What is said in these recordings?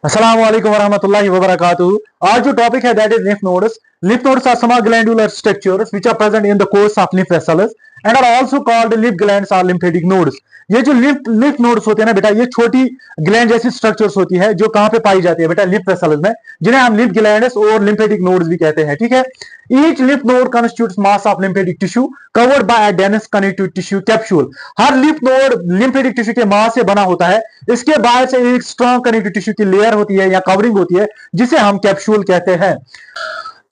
अस्सलाम वालेकुम वरहमतुल्लाहि वबरकातुहू। आज जो टॉपिक है that is lymph nodes. Lymph nodes are small glandular structures which are present in the course of lymph vessels and are also called lymph glands or lymphatic nodes. ये जो lymph nodes होते हैं ना बेटा, ये छोटी gland जैसी structures होती है जो कहां पे पाई जाती है बेटा, lymph vessels में, जिन्हें हम lymph glands और lymphatic nodes भी कहते हैं। ठीक है, each lymph node constitutes mass of lymphatic tissue covered by a dense connective tissue capsule. Her lymph node lymphatic tissue के मास से बना होता है। इसके बाहर से एक स्ट्रॉन्ग कनेक्टिव टिश्यू की लेयर होती है या कवरिंग होती है जिसे हम कैप्सूल कहते हैं।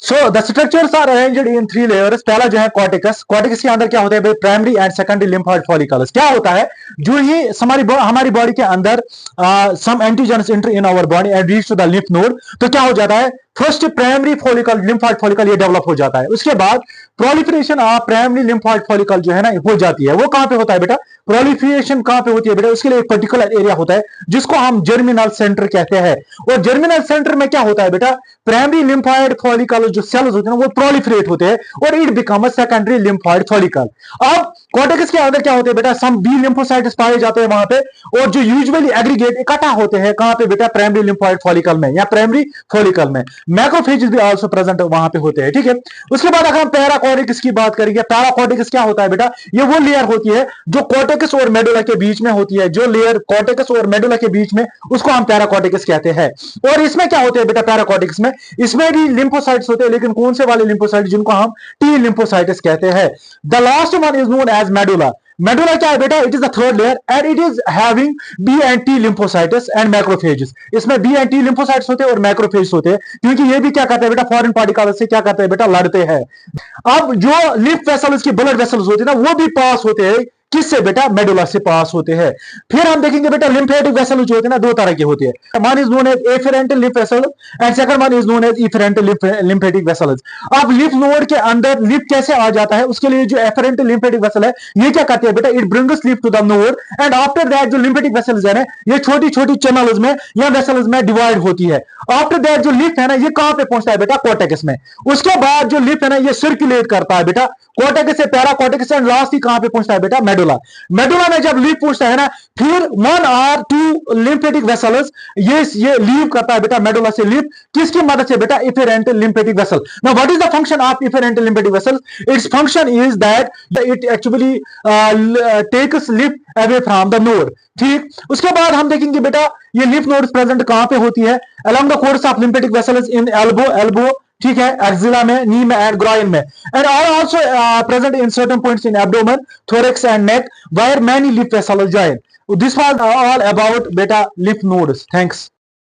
So the structures are arranged in 3 layers. पहला जो है कॉर्टिकस। कॉर्टिकस के अंदर क्या होता है, primary and secondary lymphoid follicles. क्या होता है, जो ही हमारी बॉडी के अंदर some antigens enter in our body and reach to the lymph node, तो क्या हो जाता है, first primary follicle lymphoid follicle ये डेवलप हो जाता है। उसके बाद proliferation of primary lymphoid follicle जो है ना हो जाती है। वो कहां पे होता है बेटा, प्रोलिफरेशन कहां पे होती है बेटा, उसके लिए एक पर्टिकुलर एरिया होता है जिसको हम जर्मिनल सेंटर कहते हैं। और जर्मिनल सेंटर में क्या होता है बेटा, प्राइमरी लिम्फोइड फॉलिकल जो सेल्स होते हैं वो प्रोलिफरेट होते हैं और it become a secondary lymphoid follicle. अब कॉर्टेक्स के अंदर क्या होते हैं बेटा, सम बी लिम्फोसाइट्स पाए जाते हैं वहां पे, और जो यूजुअली एग्रीगेट इकट्ठा होते हैं कहां पे बेटा, प्राइमरी लिम्फोइड फॉलिकल में या प्राइमरी फॉलिकल में। मैक्रोफेजेस भी आल्सो प्रेजेंट वहां पे होते हैं। ठीक है, उसके बाद अगर हम पैराकॉर्टिकस की बात करेंगे, पैराकॉर्टिकस क्या होता है बेटा, ये वो लेयर होती है जो कॉर्टेक्स और मेडुला के बीच में होती है। जो लेयर कॉर्टेक्स और मेडुला के बीच में, उसको हम पैराकॉर्टिकस कहते हैं। और इसमें क्या होते हैं बेटा, पैराकॉर्टिकस में इसमें भी लिम्फोसाइट्स होते हैं, लेकिन कौन से वाले लिम्फोसाइट, जिनको हम टी लिम्फोसाइट्स कहते हैं। The last one is known as medulla. Medulla क्या है बेटा, it is the third layer and it is having B and T lymphocytes and macrophages. इसमें बी एंड टी लिम्फोसाइट्स होते हैं और मैक्रोफेज होते हैं, क्योंकि ये भी क्या करते हैं बेटा, फॉरेन पार्टिकल से क्या करते हैं बेटा, लड़ते हैं। अब जो लिम्फ वेसल्स की ब्लड वेसल्स होते हैं ना, वो भी पास होते हैं किससे बेटा, मेडुला से पास होते हैं। फिर हम देखेंगे बेटा लिम्फेटिक वेसल जो होते हैं ना, दो तरह के होते हैं। One is known as afferent lymph vessel and second one is known as efferent lymphatic vessels. अब लिम्फ नोड के अंदर लिम्फ कैसे आ जाता है, उसके लिए जो एफेरेंट लिम्फेटिक वेसल है ये क्या करते हैं बेटा, it brings lymph to the node and after that जो लिम्फेटिक वेसल्स है ना, ये छोटी छोटी चैनल्स में या वेसल्स में डिवाइड होती है। आफ्टर दैट जो लिम्फ है ना, ये कहां पे पहुंचता है बेटा, कॉर्टेक्स में। उसके बाद जो लिम्फ है ना, ये सर्कुलेट करता है बेटा कॉर्टेक्स से पैराकॉर्टेक्स एंड लास्ट ही कहां पे पहुंचता है बेटा, मेडुला। मेडुला में जब लिम्फ पहुंचता है ना, फिर 1 or 2 लिम्फेटिक वेसल्स ये लीव करता है बेटा मेडुला से लिम्फ, किसकी मदद से बेटा, efferent lymphatic vessel. Now what is the function of efferent lymphatic vessel, its function is that it actually takes lymph away from the node. ठीक, उसके बाद हम देखेंगे बेटा ये लिम्फ नोड्स प्रेजेंट कहां पे होती है, along the course of lymphatic vessels in elbow, ठीक है, एक्सिला में, नी में एंड ग्रॉइन में, and are also present in certain points in abdomen, thorax and neck where many lymph vessels join. This was all about beta lymph nodes. Thanks.